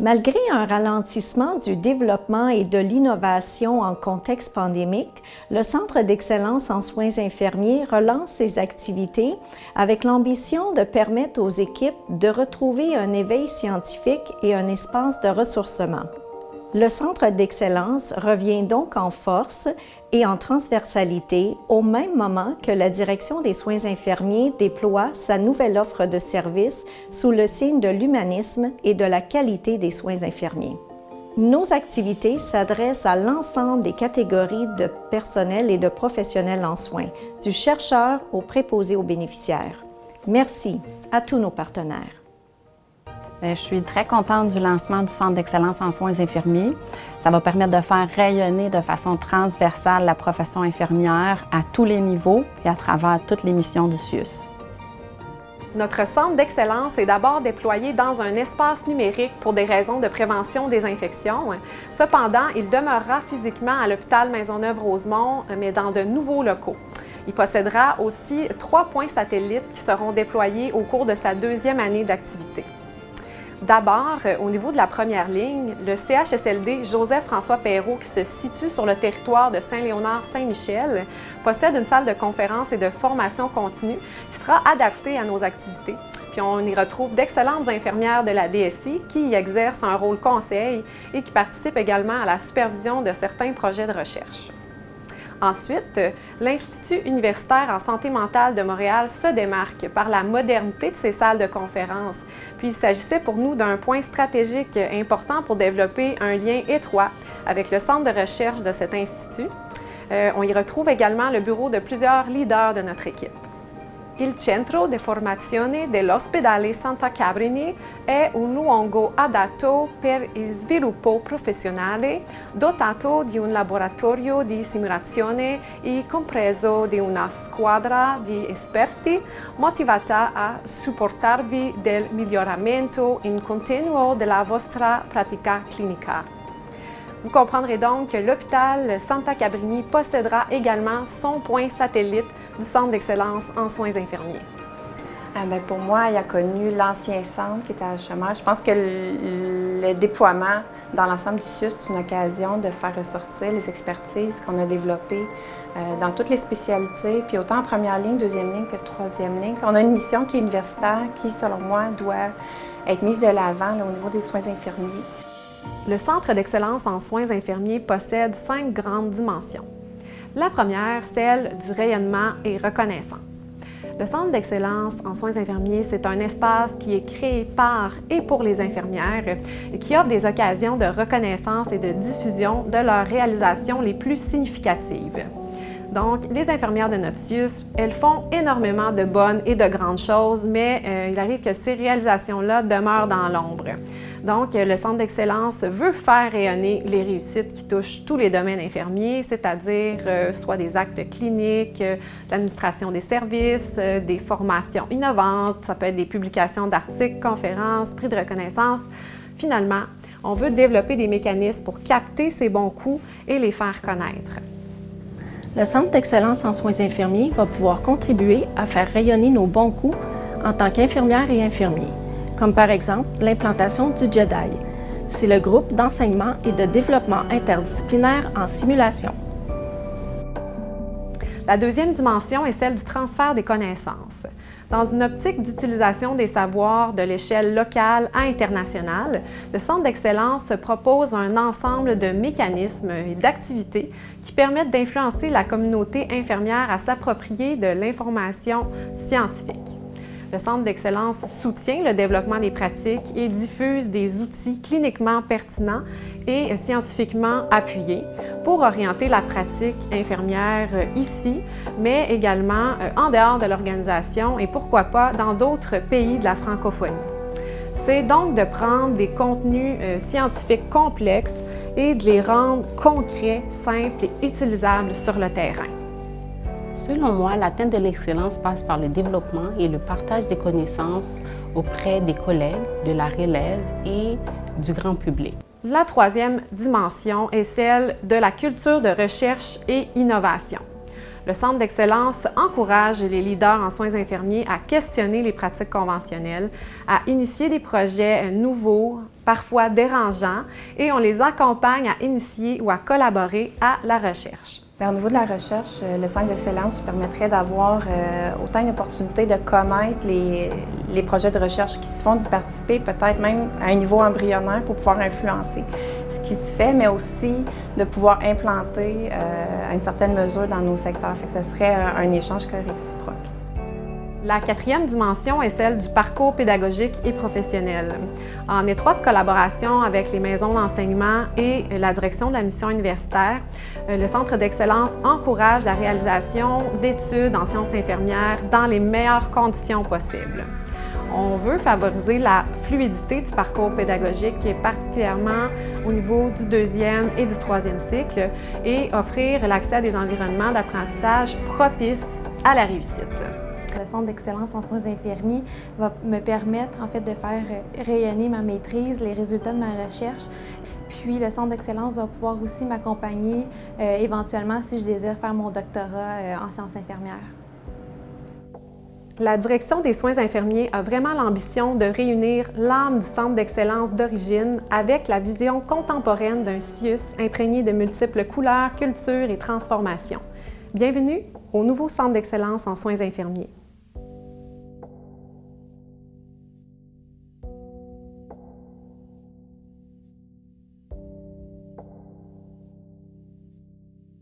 Malgré un ralentissement du développement et de l'innovation en contexte pandémique, le Centre d'excellence en soins infirmiers relance ses activités avec l'ambition de permettre aux équipes de retrouver un éveil scientifique et un espace de ressourcement. Le Centre d'excellence revient donc en force et en transversalité au même moment que la Direction des soins infirmiers déploie sa nouvelle offre de services sous le signe de l'humanisme et de la qualité des soins infirmiers. Nos activités s'adressent à l'ensemble des catégories de personnel et de professionnels en soins, du chercheur au préposé aux bénéficiaires. Merci à tous nos partenaires. Je suis très contente du lancement du Centre d'excellence en soins infirmiers. Ça va permettre de faire rayonner de façon transversale la profession infirmière à tous les niveaux et à travers toutes les missions du CIUS. Notre centre d'excellence est d'abord déployé dans un espace numérique pour des raisons de prévention des infections. Cependant, il demeurera physiquement à l'hôpital Maisonneuve-Rosemont, mais dans de nouveaux locaux. Il possédera aussi 3 points satellites qui seront déployés au cours de sa 2e année d'activité. D'abord, au niveau de la première ligne, le CHSLD Joseph-François Perrault, qui se situe sur le territoire de Saint-Léonard-Saint-Michel, possède une salle de conférence et de formation continue qui sera adaptée à nos activités. Puis on y retrouve d'excellentes infirmières de la DSI qui y exercent un rôle conseil et qui participent également à la supervision de certains projets de recherche. Ensuite, l'Institut universitaire en santé mentale de Montréal se démarque par la modernité de ses salles de conférence. Puis il s'agissait pour nous d'un point stratégique important pour développer un lien étroit avec le centre de recherche de cet institut. On y retrouve également le bureau de plusieurs leaders de notre équipe. Il Centro di Formazione dell'Ospedale Santa Cabrini è un luogo adatto per il sviluppo professionale, dotato di un laboratorio di simulazione e compreso di una squadra di esperti motivata a supportarvi del miglioramento in continuo della vostra pratica clinica. Vous comprendrez donc que l'hôpital Santa Cabrini possédera également son point satellite du Centre d'excellence en soins infirmiers. Pour moi, il a connu l'ancien centre qui était à Chômage. Je pense que le déploiement dans l'ensemble du CIUS, c'est une occasion de faire ressortir les expertises qu'on a développées dans toutes les spécialités, puis autant en première ligne, deuxième ligne que troisième ligne. On a une mission qui est universitaire, qui, selon moi, doit être mise de l'avant au niveau des soins infirmiers. Le Centre d'excellence en soins infirmiers possède 5 grandes dimensions. La première, celle du rayonnement et reconnaissance. Le Centre d'excellence en soins infirmiers, c'est un espace qui est créé par et pour les infirmières et qui offre des occasions de reconnaissance et de diffusion de leurs réalisations les plus significatives. Donc, les infirmières de notre CIUS, elles font énormément de bonnes et de grandes choses, mais il arrive que ces réalisations-là demeurent dans l'ombre. Donc, le Centre d'excellence veut faire rayonner les réussites qui touchent tous les domaines infirmiers, c'est-à-dire soit des actes cliniques, l'administration des services, des formations innovantes, ça peut être des publications d'articles, conférences, prix de reconnaissance. Finalement, on veut développer des mécanismes pour capter ces bons coups et les faire connaître. Le Centre d'excellence en soins infirmiers va pouvoir contribuer à faire rayonner nos bons coups en tant qu'infirmières et infirmiers, comme par exemple l'implantation du JEDI. C'est le groupe d'enseignement et de développement interdisciplinaire en simulation. La deuxième dimension est celle du transfert des connaissances. Dans une optique d'utilisation des savoirs de l'échelle locale à internationale, le Centre d'excellence propose un ensemble de mécanismes et d'activités qui permettent d'influencer la communauté infirmière à s'approprier de l'information scientifique. Le Centre d'excellence soutient le développement des pratiques et diffuse des outils cliniquement pertinents et scientifiquement appuyés pour orienter la pratique infirmière ici, mais également en dehors de l'organisation et pourquoi pas dans d'autres pays de la francophonie. C'est donc de prendre des contenus scientifiques complexes et de les rendre concrets, simples et utilisables sur le terrain. Selon moi, l'atteinte de l'excellence passe par le développement et le partage des connaissances auprès des collègues, de la relève et du grand public. La troisième dimension est celle de la culture de recherche et innovation. Le Centre d'excellence encourage les leaders en soins infirmiers à questionner les pratiques conventionnelles, à initier des projets nouveaux parfois dérangeants, et on les accompagne à initier ou à collaborer à la recherche. Bien, au niveau de la recherche, le Centre d'excellence permettrait d'avoir autant une opportunité de connaître les projets de recherche qui se font, d'y participer, peut-être même à un niveau embryonnaire pour pouvoir influencer ce qui se fait, mais aussi de pouvoir implanter à une certaine mesure dans nos secteurs. Fait que ce serait un échange réciproque. La quatrième dimension est celle du parcours pédagogique et professionnel. En étroite collaboration avec les maisons d'enseignement et la direction de la mission universitaire, le Centre d'excellence encourage la réalisation d'études en sciences infirmières dans les meilleures conditions possibles. On veut favoriser la fluidité du parcours pédagogique, particulièrement au niveau du 2e et du 3e cycle, et offrir l'accès à des environnements d'apprentissage propices à la réussite. Le Centre d'excellence en soins infirmiers va me permettre en fait de faire rayonner ma maîtrise, les résultats de ma recherche. Puis le Centre d'excellence va pouvoir aussi m'accompagner éventuellement si je désire faire mon doctorat en sciences infirmières. La direction des soins infirmiers a vraiment l'ambition de réunir l'âme du centre d'excellence d'origine avec la vision contemporaine d'un CIUS imprégné de multiples couleurs, cultures et transformations. Bienvenue au nouveau Centre d'excellence en soins infirmiers.